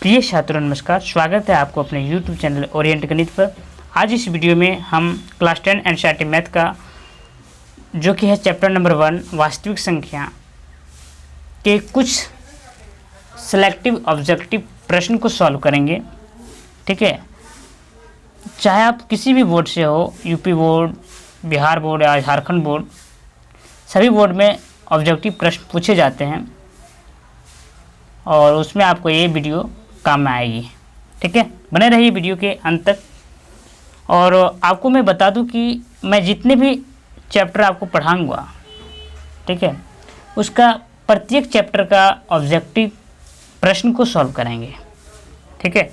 प्रिय छात्रों नमस्कार, स्वागत है आपको अपने YouTube चैनल ओरिएंट गणित पर। आज इस वीडियो में हम क्लास 10 एनसीईआरटी मैथ का जो कि है चैप्टर नंबर 1 वास्तविक संख्या के कुछ सिलेक्टिव ऑब्जेक्टिव प्रश्न को सॉल्व करेंगे। ठीक है, चाहे आप किसी भी बोर्ड से हो, यूपी बोर्ड, बिहार बोर्ड या झारखंड बोर्ड, सभी बोर्ड में ऑब्जेक्टिव प्रश्न पूछे जाते हैं और उसमें आपको ये वीडियो काम में आएगी। ठीक है, बने रहिए वीडियो के अंत तक। और आपको मैं बता दूं कि मैं जितने भी चैप्टर आपको पढ़ाऊंगा, ठीक है, उसका प्रत्येक चैप्टर का ऑब्जेक्टिव प्रश्न को सॉल्व करेंगे। ठीक है,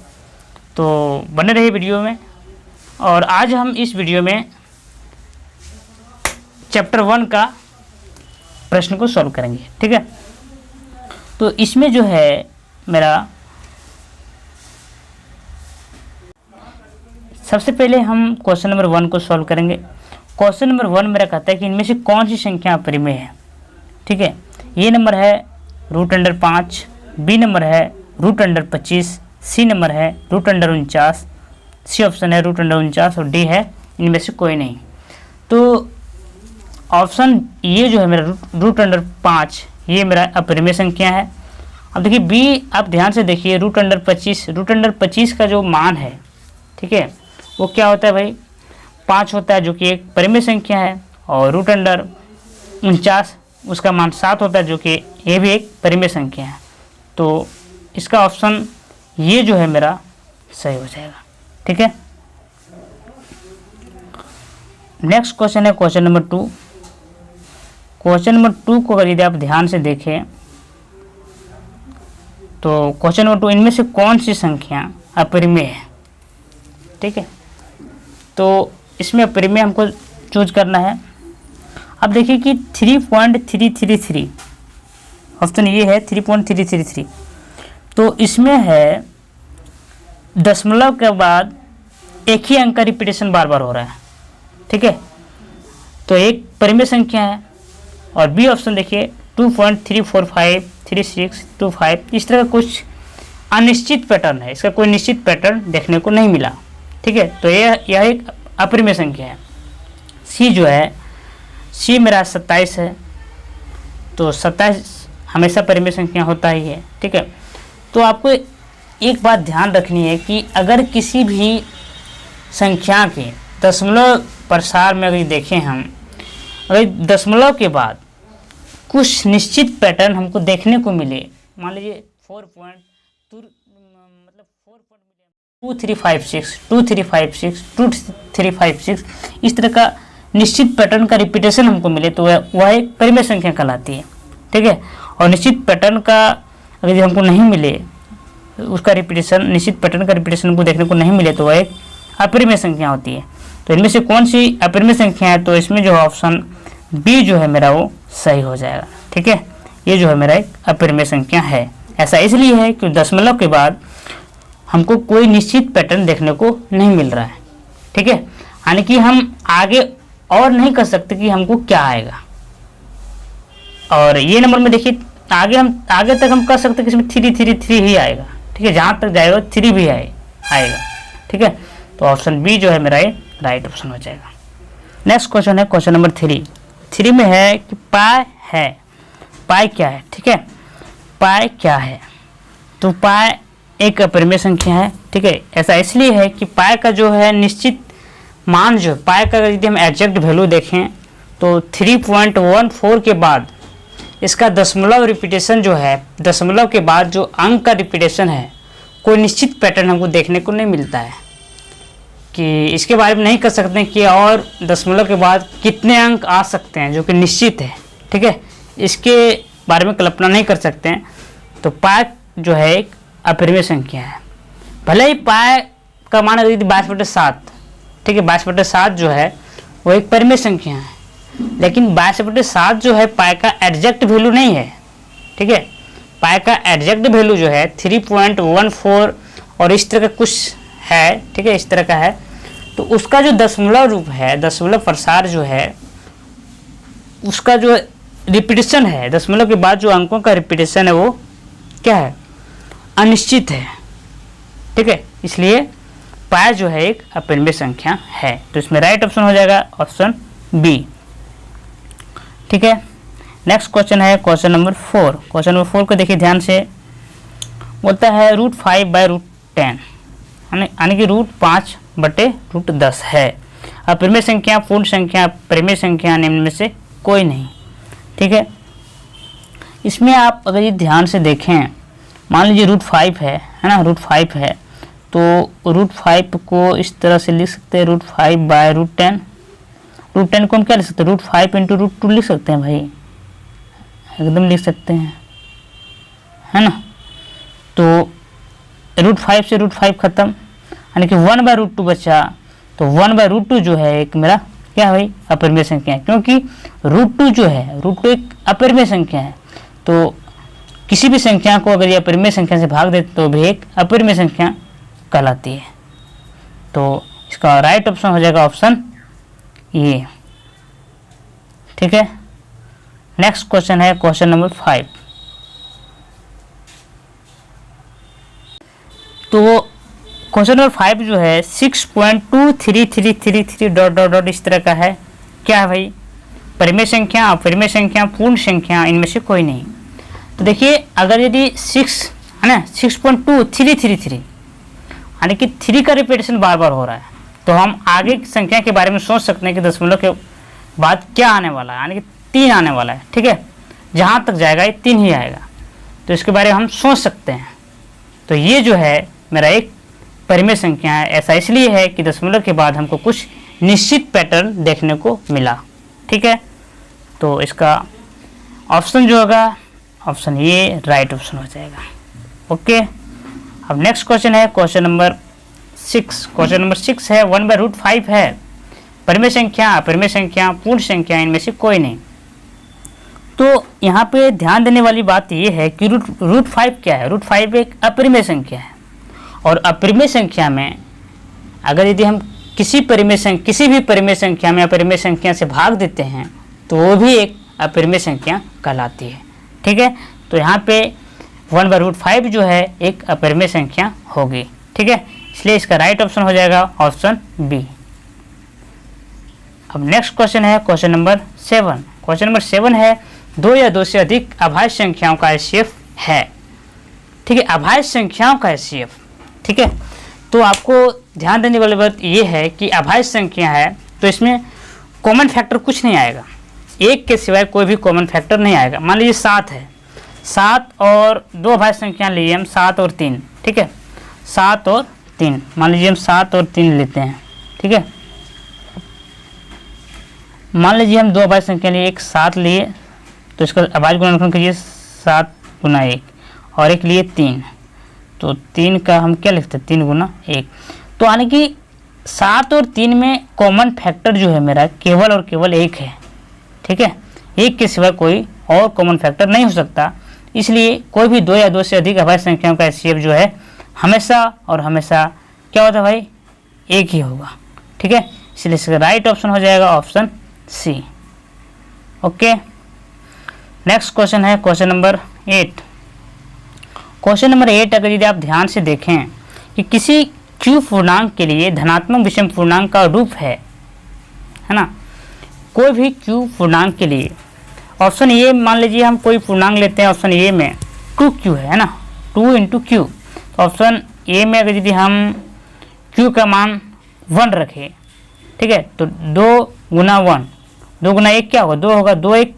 तो बने रहिए वीडियो में। और आज हम इस वीडियो में चैप्टर 1 का प्रश्न को सॉल्व करेंगे। ठीक है, तो इसमें जो है मेरा सबसे पहले हम क्वेश्चन नंबर 1 को सॉल्व करेंगे। क्वेश्चन नंबर 1 मेरा कहता है कि इनमें से कौन सी संख्या अपरिमेय है। ठीक है, ये नंबर है √5, बी नंबर है √25, सी नंबर है √49, सी ऑप्शन है √49 और डी है इनमें से कोई नहीं। तो ऑप्शन ये जो है मेरा √5 ये मेरा अपरिमेय संख्या है। अब देखिए बी, आप ध्यान से देखिए √25 का जो मान है, ठीक है, वो क्या होता है भाई 5 होता है, जो कि एक परिमेय संख्या है। और √49 उसका मान 7 होता है, जो कि ये भी एक परिमेय संख्या है। तो इसका ऑप्शन ये जो है मेरा सही हो जाएगा। ठीक है, नेक्स्ट क्वेश्चन है क्वेश्चन नंबर 2। क्वेश्चन नंबर 2 को अगर यदि आप ध्यान से देखें तो क्वेश्चन नंबर 2, इनमें से कौन सी संख्या अपरिमेय है। ठीक है, तो इसमें अपरिमेय हमको चूज करना है। अब देखिए कि 3.333 ऑप्शन ये है 3.333। तो इसमें है दशमलव के बाद एक ही अंक का रिपीटेशन बार बार हो रहा है। ठीक है, तो एक परिमेय संख्या है। और बी ऑप्शन देखिए 2.345, 36, 25, इस तरह का कुछ अनिश्चित पैटर्न है, इसका कोई निश्चित पैटर्न देखने को नहीं मिला। ठीक है, तो यह एक अपरिमेय संख्या है। सी जो है, सी मेरा 27 है, तो 27 हमेशा परिमेय संख्या होता ही है। ठीक है, तो आपको एक बात ध्यान रखनी है कि अगर किसी भी संख्या के दशमलव प्रसार में अगर देखें हम, अगर दशमलव के बाद कुछ निश्चित पैटर्न हमको देखने को मिले, मान लीजिए 2356, इस तरह का निश्चित पैटर्न का रिपीटेशन हमको मिले तो वह एक परिमेय संख्या कहलाती है। ठीक है, और निश्चित पैटर्न का अगर हमको नहीं मिले, उसका रिपीटेशन, निश्चित पैटर्न का रिपीटेशन हमको देखने को नहीं मिले तो वह एक अपरिमेय संख्या होती है। तो इनमें से कौन सी अपरिमेय संख्या है, तो इसमें जो ऑप्शन बी जो है मेरा वो सही हो जाएगा। ठीक है, ये जो है मेरा एक अपरिमेय संख्या है। ऐसा इसलिए है कि दशमलव के बाद हमको कोई निश्चित पैटर्न देखने को नहीं मिल रहा है। ठीक है, यानी कि हम आगे और नहीं कर सकते कि हमको क्या आएगा। और ये नंबर में देखिए आगे तक हम कर सकते कि इसमें 333 ही आएगा। ठीक है, जहाँ तक जाएगा 3 भी आएगा। ठीक है, तो ऑप्शन बी जो है मेरा ये राइट ऑप्शन हो जाएगा। नेक्स्ट क्वेश्चन है क्वेश्चन नंबर 3 में है कि पाई है। पाई क्या है। ठीक है, पाई क्या है, तो पाई एक अपरिमेय संख्या है। ठीक है, ऐसा इसलिए है कि पाई का जो है निश्चित मान, जो पाई का यदि हम एग्जैक्ट वैल्यू देखें तो 3.14 के बाद इसका दशमलव रिपीटेशन जो है, दशमलव के बाद जो अंक का रिपीटेशन है, कोई निश्चित पैटर्न हमको देखने को नहीं मिलता है कि इसके बारे में नहीं कर सकते कि और दशमलव के बाद कितने अंक आ सकते हैं जो कि निश्चित है। ठीक है, इसके बारे में कल्पना नहीं कर सकते हैं। तो पाई जो है एक अपरिमेय संख्या है। भले ही पाई का मान यदि 22/7, ठीक है, 22/7 जो है वो एक परिमेय संख्या है, लेकिन 22/7 जो है पाई का एग्जैक्ट वैल्यू नहीं है। ठीक है, पाई का एग्जैक्ट वैल्यू जो है 3.14 और इस तरह का कुछ है। ठीक है, इस तरह का है। तो उसका जो दशमलव रूप है, दशमलव प्रसार जो है, उसका जो रिपीटेशन है, दशमलव के बाद जो अंकों का रिपीटेशन है वो क्या है, अनिश्चित है। ठीक है, इसलिए पाई जो है एक अपरिमेय संख्या है। तो इसमें राइट ऑप्शन हो जाएगा ऑप्शन बी। ठीक है, नेक्स्ट क्वेश्चन है क्वेश्चन नंबर 4। क्वेश्चन नंबर 4 को देखिए ध्यान से, बोलता है √5/√10 यानी कि √5/√10 है। अपरिमेय संख्या, पूर्ण संख्या, परिमेय संख्या निम्न में से कोई नहीं। ठीक है, इसमें आप अगर ये ध्यान से देखें, मान लीजिए √5 है ना, √5 है, तो √5 को इस तरह से लिख सकते हैं √5/√10। √10 को हम क्या लिख सकते हैं, √5 × √2 लिख सकते हैं भाई, एकदम लिख सकते हैं, है ना। तो √5 से √5 खत्म, यानी कि 1/√2 बचा। तो 1/√2 जो है एक मेरा क्या है भाई, अपरिमेय संख्या है, क्योंकि √2 जो है, √2 एक अपरिमेय संख्या है। तो किसी भी संख्या को अगर ये अपरिमेय संख्या से भाग देते तो भी एक अपरिमेय संख्या कहलाती है। तो इसका राइट ऑप्शन हो जाएगा ऑप्शन ए। ठीक है, नेक्स्ट क्वेश्चन है क्वेश्चन नंबर 5। तो क्वेश्चन नंबर 5 जो है 6.23333 ... इस तरह का है। क्या है भाई, परिमेय संख्या, अपरिमेय संख्या, पूर्ण संख्या, इनमें से कोई नहीं। तो देखिए अगर यदि 6 है ना, 6.2333 यानी कि 3 का रिपीटेशन बार बार हो रहा है, तो हम आगे की संख्या के बारे में सोच सकते हैं कि दशमलव के बाद क्या आने वाला है, यानी कि 3 आने वाला है। ठीक है, जहाँ तक जाएगा ये 3 ही आएगा, तो इसके बारे में हम सोच सकते हैं। तो ये जो है मेरा एक परिमेय संख्या है। ऐसा इसलिए है कि दशमलव के बाद हमको कुछ निश्चित पैटर्न देखने को मिला। ठीक है, तो इसका ऑप्शन जो होगा ऑप्शन ए राइट ऑप्शन हो जाएगा। ओके, अब नेक्स्ट क्वेश्चन है क्वेश्चन नंबर 6। क्वेश्चन नंबर 6 है 1/√5 है, परिमेय संख्या, अपरिमेय संख्या, पूर्ण संख्या, इनमें से कोई नहीं। तो यहाँ पे ध्यान देने वाली बात ये है कि √5 क्या है, √5 एक अपरिमेय संख्या है। और अपरिमेय संख्या में अगर यदि हम किसी भी परिमेय संख्या में अपरिमेय संख्या से भाग देते हैं तो वो भी एक अपरिमेय संख्या कहलाती है। ठीक है, तो यहाँ पे 1/√5 जो है एक अपरिमेय संख्या होगी। ठीक है, इसलिए इसका राइट ऑप्शन हो जाएगा ऑप्शन बी। अब नेक्स्ट क्वेश्चन है क्वेश्चन नंबर 7। क्वेश्चन नंबर 7 है 2 या 2 से अधिक अभाज्य संख्याओं का एचसीएफ है। ठीक है, अभाज्य संख्याओं का एचसीएफ। ठीक है, तो आपको ध्यान देने वाली बात ये है कि अभाज्य संख्या है तो इसमें कॉमन फैक्टर कुछ नहीं आएगा, एक के सिवाय कोई भी कॉमन फैक्टर नहीं आएगा। मान लीजिए 7 है, 7 और 2 अभाज्य संख्या लिए हम 7 और 3। ठीक है, 7 और 3, मान लीजिए हम 7 और 3 लेते हैं। ठीक है, मान लीजिए हम 2 अभाज्य संख्या लिए, एक 7 लिए तो इसका अभाज्य गुणनखंड कीजिए 7 × 1 और एक लिए 3, तो 3 का हम क्या लिखते हैं 3 × 1। तो यानी कि 7 और 3 में कॉमन फैक्टर जो है मेरा केवल और केवल 1 है। ठीक है, 1 के सिवा कोई और कॉमन फैक्टर नहीं हो सकता, इसलिए कोई भी 2 या 2 से अधिक अभाज्य संख्याओं का एचसीएफ जो है हमेशा और हमेशा क्या होता है भाई, 1 ही होगा। ठीक है, इसलिए इसका राइट ऑप्शन हो जाएगा option C. Okay, next question है क्वेश्चन नंबर 8। क्वेश्चन नंबर 8 अगर यदि आप ध्यान से देखें कि किसी q पूर्णांक के लिए धनात्मक विषम पूर्णांक का रूप है ना, कोई भी q पूर्णांक के लिए ऑप्शन ए, मान लीजिए हम कोई पूर्णांक लेते हैं, ऑप्शन ए में 2q है ना, 2 × q। तो ऑप्शन ए में अगर यदि हम q का मान 1 रखें, ठीक है, तो 2 × 1, 2 × 1 क्या होगा, 2 होगा। 2 एक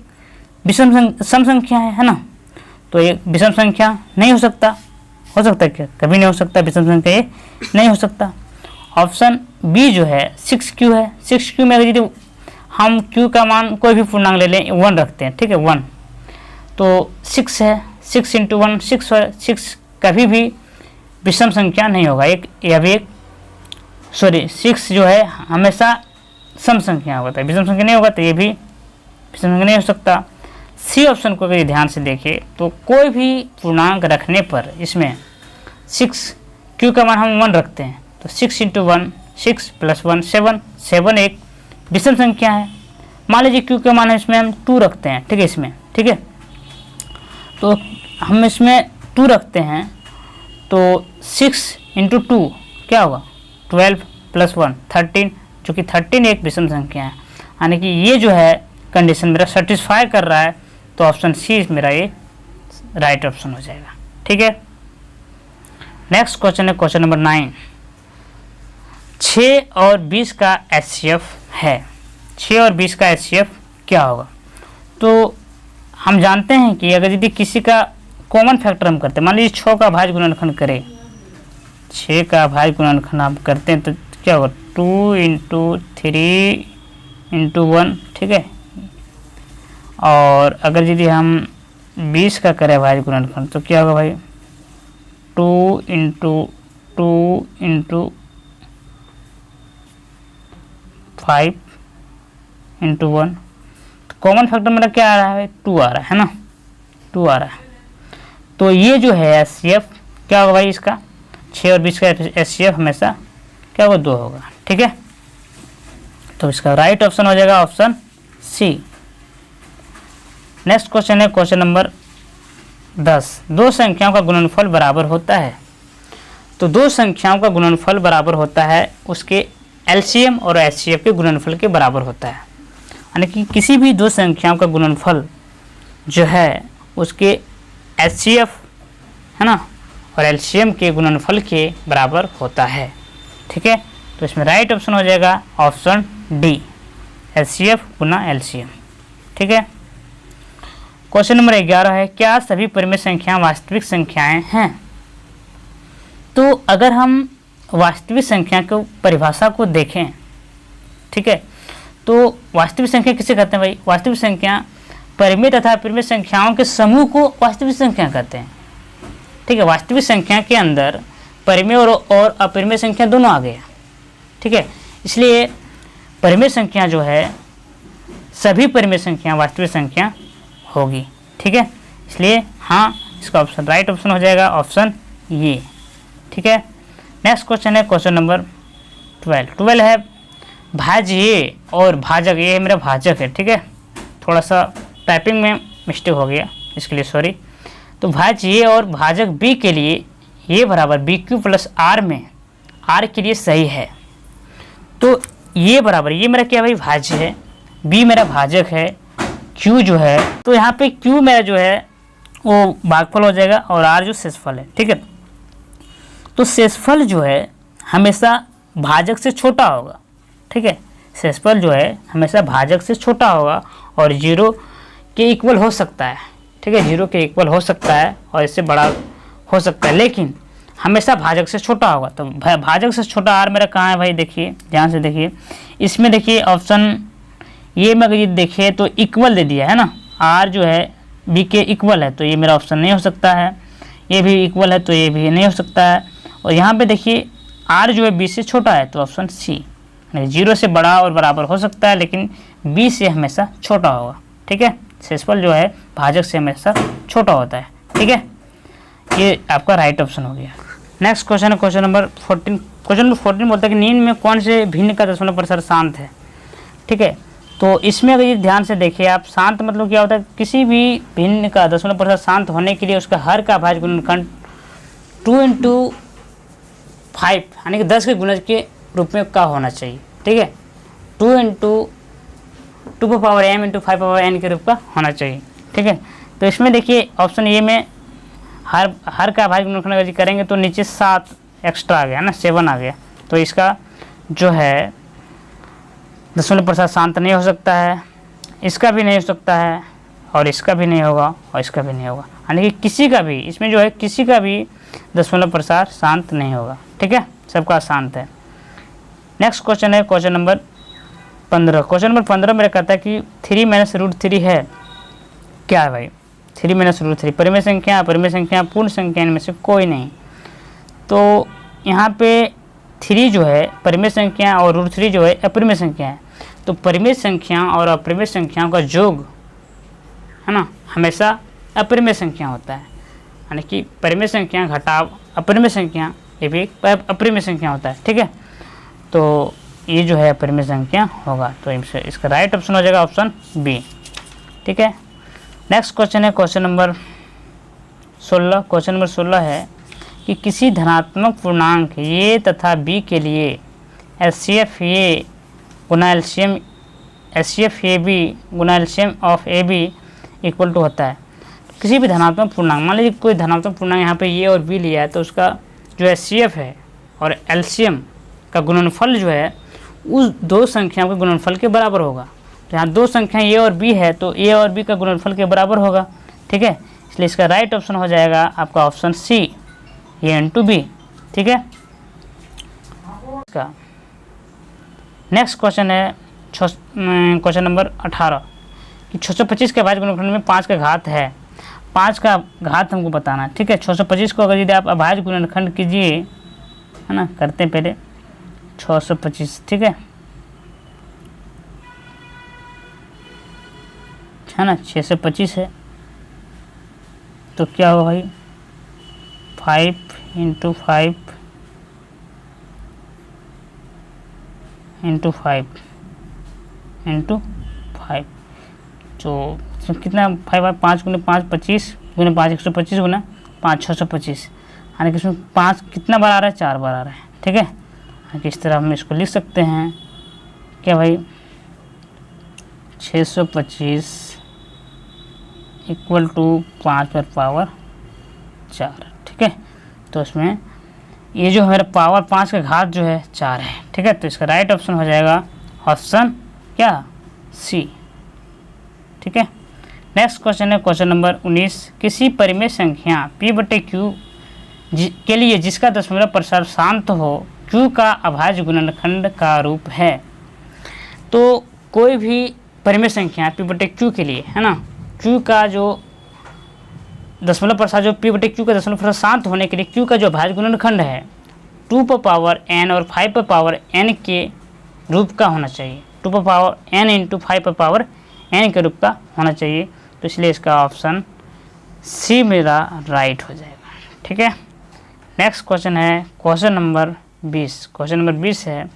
विषम सम संख्या है ना, तो ये विषम संख्या नहीं हो सकता। हो सकता है क्या, कभी नहीं हो सकता, विषम संख्या ये नहीं हो सकता। ऑप्शन बी जो है 6q है। 6q में अगर यदि हम q का मान कोई भी पूर्णांक ले लें, 1 रखते हैं, ठीक है 1, तो 6 है, 6 × 1 6 है। 6 कभी भी विषम संख्या नहीं होगा, एक या भी एक 6 जो है हमेशा सम संख्या होता है, विषम संख्या नहीं होगा, तो ये भी विषम संख्या नहीं हो सकता। सी ऑप्शन को अगर ध्यान से देखें तो कोई भी पूर्णांक रखने पर इसमें 6 q का मान हम 1 रखते हैं, तो 6 × 1 6 + 1 7, 7 एक विषम संख्या है। मान लीजिए q का मान इसमें हम 2 रखते हैं, ठीक है, इसमें, ठीक है, तो हम इसमें 2 रखते हैं, तो 6 इंटू 2 क्या होगा 12 प्लस 1 13, जो कि 13 एक विषम संख्या है, यानी कि ये जो है कंडीशन मेरा सेटिस्फाई कर रहा है, तो ऑप्शन सी मेरा ये राइट ऑप्शन हो जाएगा। ठीक है, नेक्स्ट क्वेश्चन है क्वेश्चन नंबर 9। 6 और 20 का HCF है, 6 और 20 का HCF क्या होगा? तो हम जानते हैं कि अगर यदि किसी का कॉमन फैक्टर हम करते हैं, मान लीजिए 6 का भाज्य गुणनखंड करें, 6 का भाज्य गुणनखंड हम करते हैं तो क्या होगा 2 इंटू 3 इंटू 1, ठीक है। और अगर यदि हम 20 का करें भाज्य गुणनखंड तो क्या होगा भाई 2 इंटू 5 इंटू 1। कॉमन फैक्टर मेरा क्या आ रहा है 2 आ रहा है ना, 2 आ रहा है। तो ये जो है HCF क्या होगा भाई इसका, 6 और 20 का HCF हमेशा क्या होगा 2 होगा। ठीक है, तो इसका राइट ऑप्शन हो जाएगा ऑप्शन सी। नेक्स्ट क्वेश्चन है क्वेश्चन नंबर 10। दो संख्याओं का गुणनफल बराबर होता है, तो दो संख्याओं का गुणनफल बराबर होता है उसके LCM और HCF के गुणनफल के बराबर होता है, यानी कि किसी भी दो संख्याओं का गुणनफल जो है उसके HCF है ना और LCM के गुणनफल के बराबर होता है। ठीक है, तो इसमें राइट ऑप्शन हो जाएगा ऑप्शन डी, HCF गुना LCM। ठीक है, क्वेश्चन नंबर 11 है क्या सभी परिमेय संख्याएं वास्तविक संख्याएं हैं? तो अगर हम वास्तविक संख्या को परिभाषा को देखें, ठीक है, तो वास्तविक संख्या किसे कहते हैं भाई? वास्तविक संख्या परिमेय तथा अपरिमेय संख्याओं के समूह को वास्तविक संख्या कहते हैं। ठीक है, वास्तविक संख्या के अंदर परिमेय और अपरिमेय संख्या दोनों आ गया। ठीक है, इसलिए परिमेय संख्या जो है सभी परिमेय संख्या वास्तविक संख्या होगी। ठीक है, इसलिए हाँ इसका ऑप्शन राइट ऑप्शन हो जाएगा ऑप्शन ये। ठीक है, नेक्स्ट क्वेश्चन है क्वेश्चन नंबर 12 है भाज्य और भाजक, ये मेरा भाजक है। ठीक है, थोड़ा सा टाइपिंग में मिस्टेक हो गया, इसके लिए सॉरी। तो भाज्य और भाजक बी के लिए ये बराबर BQ प्लस R में R के लिए सही है, तो ये बराबर ये मेरा क्या भाई भाज्य है, B मेरा भाजक है, Q जो है तो यहाँ पे Q मेरा जो है वो भागफल हो जाएगा और R जो शेषफल है। ठीक है, तो शेषफल जो है हमेशा भाजक से छोटा होगा। ठीक है, शेषफल जो है हमेशा भाजक से छोटा होगा और 0 के इक्वल हो सकता है। ठीक है, 0 के इक्वल हो सकता है और इससे बड़ा हो सकता है, लेकिन हमेशा भाजक से छोटा होगा। तो भाजक से छोटा R मेरा कहाँ है भाई, देखिए ध्यान से देखिए, इसमें देखिए ऑप्शन ये में अगर ये देखिए तो इक्वल दे दिया है ना, R जो है B के इक्वल है, तो ये मेरा ऑप्शन नहीं हो सकता है। ये भी इक्वल है तो ये भी नहीं हो सकता है। और यहाँ पे देखिए R जो है B से छोटा है, तो ऑप्शन सी, 0 से बड़ा और बराबर हो सकता है लेकिन B से हमेशा छोटा होगा। ठीक है, शेषफल जो है भाजक से हमेशा छोटा होता है। ठीक है, ये आपका राइट ऑप्शन हो गया। नेक्स्ट क्वेश्चन है क्वेश्चन नंबर 14। क्वेश्चन नंबर 14 बोलता है कि नींद में कौन से भिन्न का दशमलव प्रतिशत शांत है? ठीक है, तो इसमें अगर ये ध्यान से देखिए आप, शांत मतलब क्या होता है, किसी भी भिन्न का दशमलव प्रतिशत शांत होने के लिए उसका हर का भाज्य गुणनखंड 2 इंटू 5 यानी कि 10 के गुणज के रूप में का होना चाहिए। ठीक है, 2 इंटू 2 की power m into 5 power n के रूप का होना चाहिए। ठीक है, तो इसमें देखिए ऑप्शन ए में हर का भाज्य गुणनखंड अगर करेंगे तो नीचे 7 एक्स्ट्रा आ गया ना, 7 आ गया, तो इसका जो है दशमलव प्रतिशत शांत नहीं हो सकता है, इसका भी नहीं हो सकता है और इसका भी नहीं होगा और इसका भी नहीं होगा, यानी कि किसी का भी इसमें जो है किसी का भी दशमलव प्रतिशत शांत नहीं होगा। ठीक है, सबका शांत है। नेक्स्ट क्वेश्चन है क्वेश्चन नंबर 15। क्वेश्चन नंबर 15 मेरा कहता है कि 3 - √3 है क्या है भाई? 3 - √3 परिमेय संख्या, अपरिमेय संख्या, पूर्ण संख्या, इनमें से कोई नहीं। तो यहाँ पे 3 जो है परिमेय संख्या और √3 जो है अपरिमेय संख्या है, तो परिमेय संख्या और अपरिमेय संख्याओं का योग है ना हमेशा अपरिमेय संख्या होता है, यानी कि परिमेय संख्या घटाव अपरिमेय संख्या, ये भी अपरिमेय संख्या होता है। ठीक है, तो ये जो है अपरिमेय संख्या होगा, तो इसका राइट ऑप्शन हो जाएगा ऑप्शन बी। ठीक है, नेक्स्ट क्वेश्चन है क्वेश्चन नंबर 16। क्वेश्चन नंबर 16 है कि किसी धनात्मक पूर्णांक ए तथा बी के लिए एचसीएफ ए गुना एलसीएम एचसीएफ ए बी गुना LCM of A B equal to होता है। किसी भी धनात्मक पूर्णांक, मान लीजिए कोई धनात्मक पूर्णांक यहाँ पे ए और बी लिया है, तो उसका जो एचसीएफ है और एलसीएम का गुणनफल जो है उस दो संख्याओं के गुणनफल के बराबर होगा। तो यहाँ दो संख्याएं ए और बी है, तो ए और बी का गुणनफल के बराबर होगा। ठीक है, इसलिए इसका राइट ऑप्शन हो जाएगा आपका ऑप्शन सी, ए इंटू बी। ठीक है, इसका नेक्स्ट क्वेश्चन है क्वेश्चन नंबर 18 कि 625 के अभाज्य गुणनखंड में 5 का घात है। 5 का घात हमको बताना है। ठीक है, 625 को अगर यदि आप अभाज्य गुणनखंड कीजिए, है ना, करते हैं पहले 625। ठीक है ना, 625 है तो क्या होगा भाई 5 इंटू 5 इंटू 5 इंटू 5, तो कितना 5 गुने 5 25 गुने 5 125 गुना 5 625, यानी कि इसमें 5 कितना बार आ रहा है, 4 बार आ रहा है। ठीक है, इस तरह हम इसको लिख सकते हैं क्या भाई 625 इक्वल टू 5 पर पावर 4। ठीक है, तो इसमें ये जो हमारा पावर 5 का घात जो है 4 है। ठीक है, तो इसका राइट ऑप्शन हो जाएगा ऑप्शन क्या, सी। ठीक है, नेक्स्ट क्वेश्चन है क्वेश्चन नंबर 19, किसी परिमेय संख्या p/q के लिए जिसका दशमलव प्रसार शांत हो, q का अभाज्य गुणनखंड का रूप है। तो कोई भी परिमेय संख्या p/q के लिए, है ना, q का जो दशमलव प्रसार जो p/q का दशमलव प्रसार शांत होने के लिए q का जो अभाज्य गुणनखंड है 2 पर पावर n और 5 पर पावर n के रूप का होना चाहिए। 2 पर पावर n इंटू 5 पर पावर n के रूप का होना चाहिए। तो इसलिए इसका ऑप्शन सी मेरा राइट हो जाएगा। ठीक है, नेक्स्ट क्वेश्चन है क्वेश्चन नंबर 20। क्वेश्चन नंबर 20 है,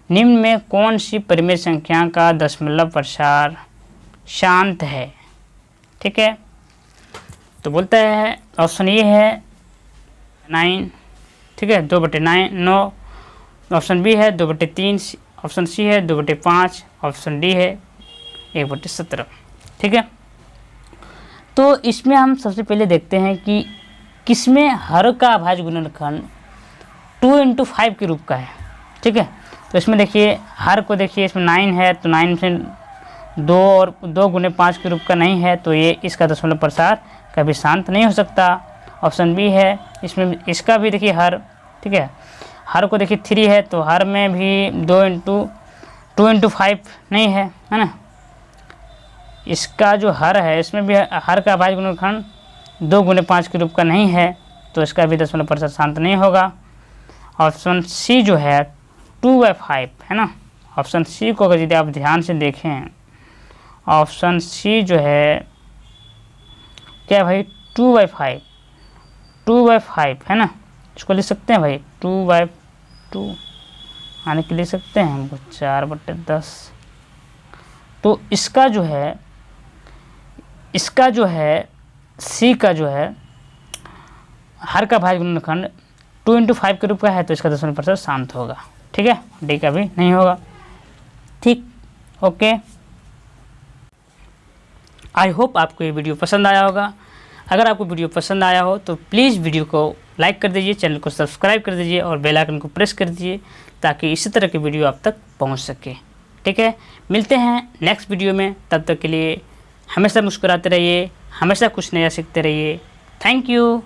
निम्न में कौन सी परिमेय संख्या का दशमलव प्रसार शांत है। ठीक है, तो बोलता है ऑप्शन ए है 9, ठीक है, 2/9, ऑप्शन बी है 2/3, ऑप्शन सी है 2/5, ऑप्शन डी है 1/17। ठीक है, तो इसमें हम सबसे पहले देखते हैं कि किसमें हर का अभाज्य गुणनखंड 2 इंटू 5 के रूप का है। ठीक है, तो इसमें देखिए हर को देखिए, इसमें 9 है तो 9 से 2 और 2 गुने 5 के रूप का नहीं है, तो ये इसका दशमलव प्रसार कभी शांत नहीं हो सकता। ऑप्शन बी है, इसमें इसका भी देखिए हर, ठीक है, हर को देखिए 3 है तो हर में भी 2 इंटू 5 नहीं है, है ना। इसका जो हर है इसमें भी हर का अभाज्य गुणनखंड 2 गुने 5 के रूप का नहीं है, तो इसका भी दशमलव प्रसार शांत नहीं होगा। ऑप्शन सी जो है 2/5 है ना। ऑप्शन सी को अगर यदि आप ध्यान से देखें, ऑप्शन सी जो है क्या भाई 2/5 है ना, इसको लिख सकते हैं भाई 2/2 आने के लिख सकते हैं हमको 4/10। तो इसका जो है सी का जो है हर का अभाज्य गुणनखंड 2 इंटू 5 के रूप का है, तो इसका दशमलव प्रसार शांत होगा। ठीक है, डी का भी नहीं होगा। ठीक, ओके, आई होप आपको ये वीडियो पसंद आया होगा। अगर आपको वीडियो पसंद आया हो तो प्लीज़ वीडियो को लाइक कर दीजिए, चैनल को सब्सक्राइब कर दीजिए और बेल आइकन को प्रेस कर दीजिए ताकि इसी तरह की वीडियो आप तक पहुंच सके। ठीक है, मिलते हैं नेक्स्ट वीडियो में, तब तक के लिए हमेशा मुस्कुराते रहिए, हमेशा कुछ नया सीखते रहिए। Thank you.